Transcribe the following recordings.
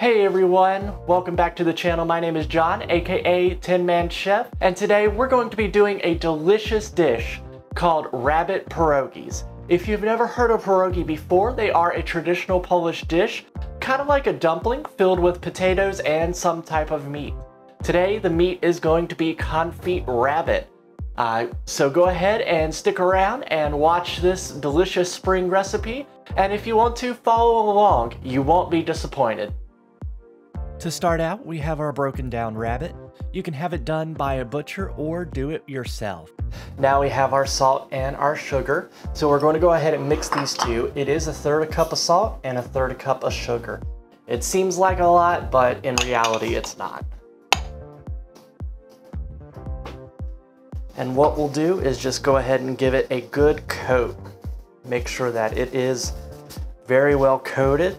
Hey everyone, welcome back to the channel. My name is John, aka Tin Man Chef, and today we're going to be doing a delicious dish called Rabbit Pierogis. If you've never heard of pierogi before, they are a traditional Polish dish, kind of like a dumpling filled with potatoes and some type of meat. Today the meat is going to be confit rabbit. So go ahead and stick around and watch this delicious spring recipe, and if you want to follow along, you won't be disappointed. To start out, we have our broken down rabbit. You can have it done by a butcher or do it yourself. Now we have our salt and our sugar. So we're going to go ahead and mix these two. It is 1/3 cup of salt and 1/3 cup of sugar. It seems like a lot, but in reality it's not. And what we'll do is just go ahead and give it a good coat. Make sure that it is very well coated.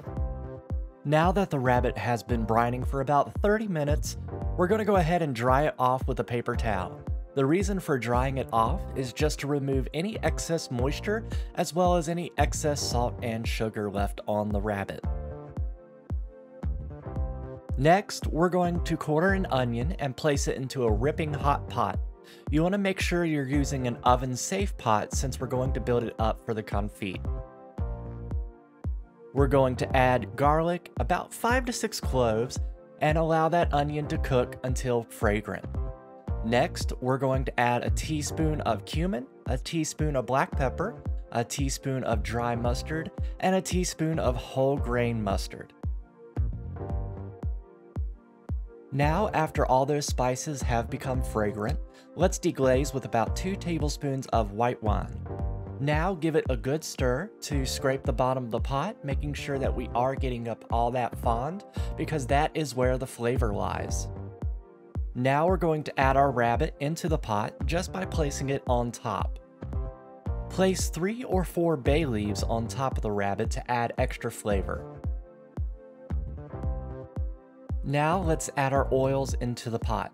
Now that the rabbit has been brining for about 30 minutes, we're going to go ahead and dry it off with a paper towel. The reason for drying it off is just to remove any excess moisture as well as any excess salt and sugar left on the rabbit. Next, we're going to quarter an onion and place it into a ripping hot pot. You want to make sure you're using an oven-safe pot since we're going to build it up for the confit. We're going to add garlic, about 5 to 6 cloves, and allow that onion to cook until fragrant. Next, we're going to add a teaspoon of cumin, a teaspoon of black pepper, a teaspoon of dry mustard, and a teaspoon of whole grain mustard. Now, after all those spices have become fragrant, let's deglaze with about 2 tablespoons of white wine. Now give it a good stir to scrape the bottom of the pot, making sure that we are getting up all that fond, because that is where the flavor lies. Now we're going to add our rabbit into the pot just by placing it on top. Place 3 or 4 bay leaves on top of the rabbit to add extra flavor. Now let's add our oils into the pot.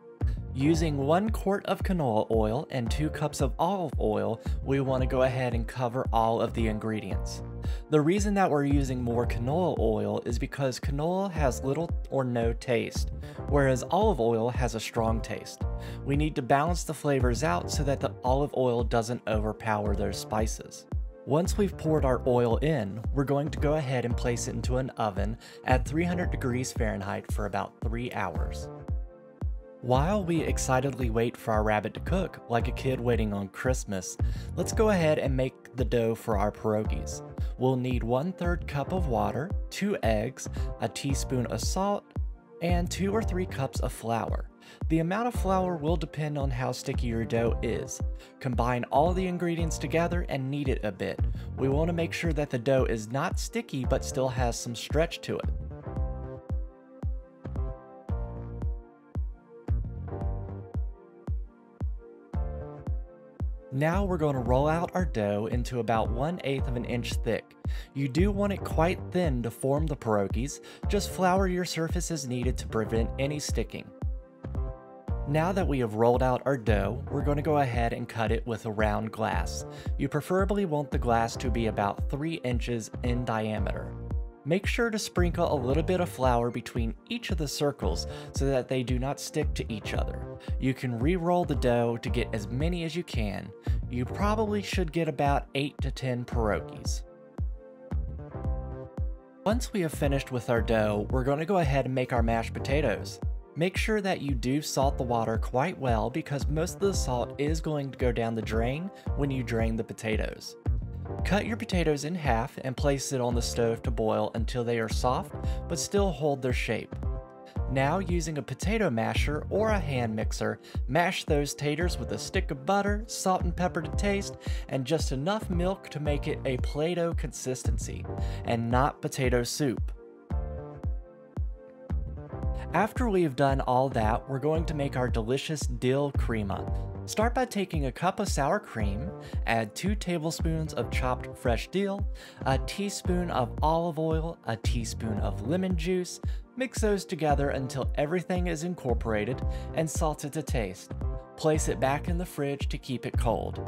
Using 1 quart of canola oil and 2 cups of olive oil, we want to go ahead and cover all of the ingredients. The reason that we're using more canola oil is because canola has little or no taste, whereas olive oil has a strong taste. We need to balance the flavors out so that the olive oil doesn't overpower those spices. Once we've poured our oil in, we're going to go ahead and place it into an oven at 300 degrees Fahrenheit for about 3 hours. While we excitedly wait for our rabbit to cook, like a kid waiting on Christmas, let's go ahead and make the dough for our pierogis. We'll need 1/3 cup of water, 2 eggs, a teaspoon of salt, and 2 or 3 cups of flour. The amount of flour will depend on how sticky your dough is. Combine all the ingredients together and knead it a bit. We want to make sure that the dough is not sticky but still has some stretch to it. Now we're going to roll out our dough into about 1/8 of an inch thick. You do want it quite thin to form the pierogis, just flour your surface as needed to prevent any sticking. Now that we have rolled out our dough, we're going to go ahead and cut it with a round glass. You preferably want the glass to be about 3 inches in diameter. Make sure to sprinkle a little bit of flour between each of the circles so that they do not stick to each other. You can re-roll the dough to get as many as you can. You probably should get about 8 to 10 pierogis. Once we have finished with our dough, we're going to go ahead and make our mashed potatoes. Make sure that you do salt the water quite well because most of the salt is going to go down the drain when you drain the potatoes. Cut your potatoes in half and place it on the stove to boil until they are soft but still hold their shape. Now, using a potato masher or a hand mixer, mash those taters with a stick of butter, salt and pepper to taste, and just enough milk to make it a Play-Doh consistency, and not potato soup. After we've done all that, we're going to make our delicious dill crema. Start by taking a cup of sour cream, add 2 tablespoons of chopped fresh dill, a teaspoon of olive oil, a teaspoon of lemon juice, mix those together until everything is incorporated, and salt it to taste. Place it back in the fridge to keep it cold.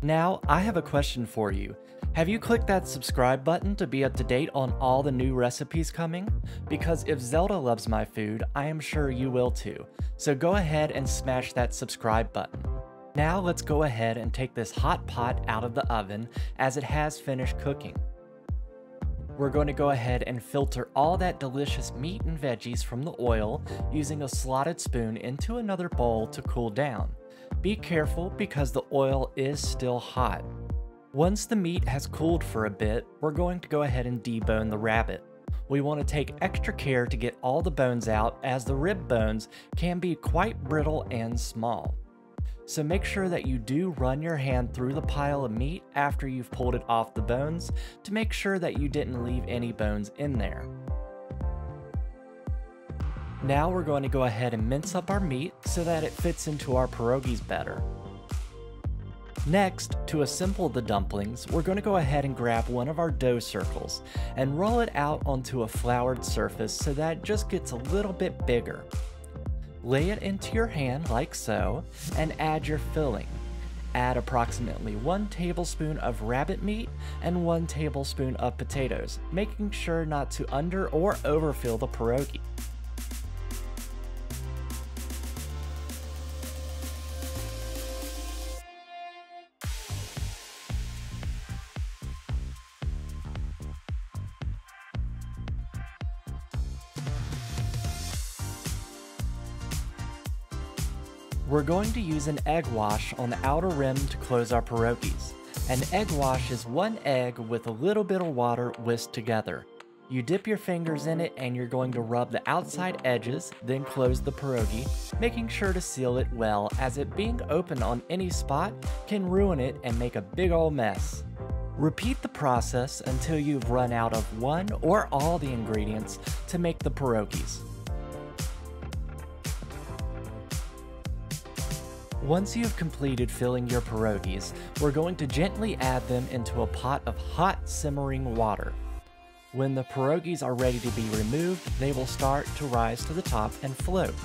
Now, I have a question for you. Have you clicked that subscribe button to be up to date on all the new recipes coming? Because if Zelda loves my food, I am sure you will too. So go ahead and smash that subscribe button. Now let's go ahead and take this hot pot out of the oven as it has finished cooking. We're going to go ahead and filter all that delicious meat and veggies from the oil using a slotted spoon into another bowl to cool down. Be careful because the oil is still hot. Once the meat has cooled for a bit, we're going to go ahead and debone the rabbit. We want to take extra care to get all the bones out as the rib bones can be quite brittle and small. So make sure that you do run your hand through the pile of meat after you've pulled it off the bones to make sure that you didn't leave any bones in there. Now we're going to go ahead and mince up our meat so that it fits into our pierogies better. Next, to assemble the dumplings, we're going to go ahead and grab one of our dough circles and roll it out onto a floured surface so that it just gets a little bit bigger. Lay it into your hand like so, and add your filling. Add approximately 1 tablespoon of rabbit meat and 1 tablespoon of potatoes, making sure not to under or overfill the pierogi. We're going to use an egg wash on the outer rim to close our pierogies. An egg wash is 1 egg with a little bit of water whisked together. You dip your fingers in it and you're going to rub the outside edges, then close the pierogi, making sure to seal it well as it being open on any spot can ruin it and make a big ol' mess. Repeat the process until you've run out of one or all the ingredients to make the pierogies. Once you've completed filling your pierogies, we're going to gently add them into a pot of hot simmering water. When the pierogies are ready to be removed, they will start to rise to the top and float.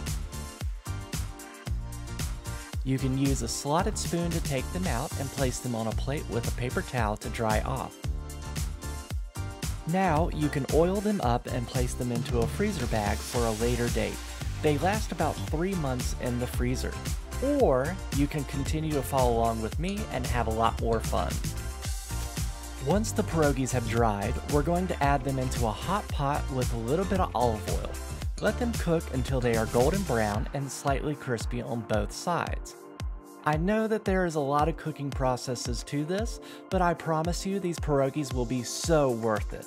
You can use a slotted spoon to take them out and place them on a plate with a paper towel to dry off. Now you can oil them up and place them into a freezer bag for a later date. They last about 3 months in the freezer. Or you can continue to follow along with me and have a lot more fun. Once the pierogies have dried, we're going to add them into a hot pot with a little bit of olive oil. Let them cook until they are golden brown and slightly crispy on both sides. I know that there is a lot of cooking processes to this, but I promise you these pierogies will be so worth it.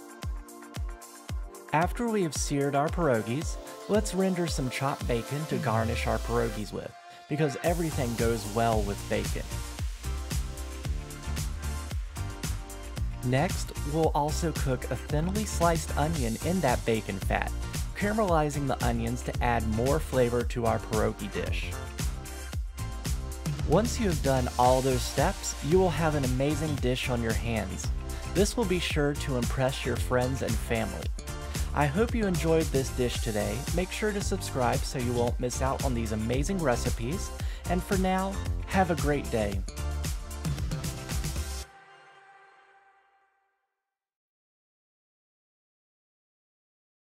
After we have seared our pierogies, let's render some chopped bacon to garnish our pierogies with, because everything goes well with bacon. Next, we'll also cook a thinly sliced onion in that bacon fat, caramelizing the onions to add more flavor to our pierogi dish. Once you have done all those steps, you will have an amazing dish on your hands. This will be sure to impress your friends and family. I hope you enjoyed this dish today. Make sure to subscribe so you won't miss out on these amazing recipes. And for now, have a great day.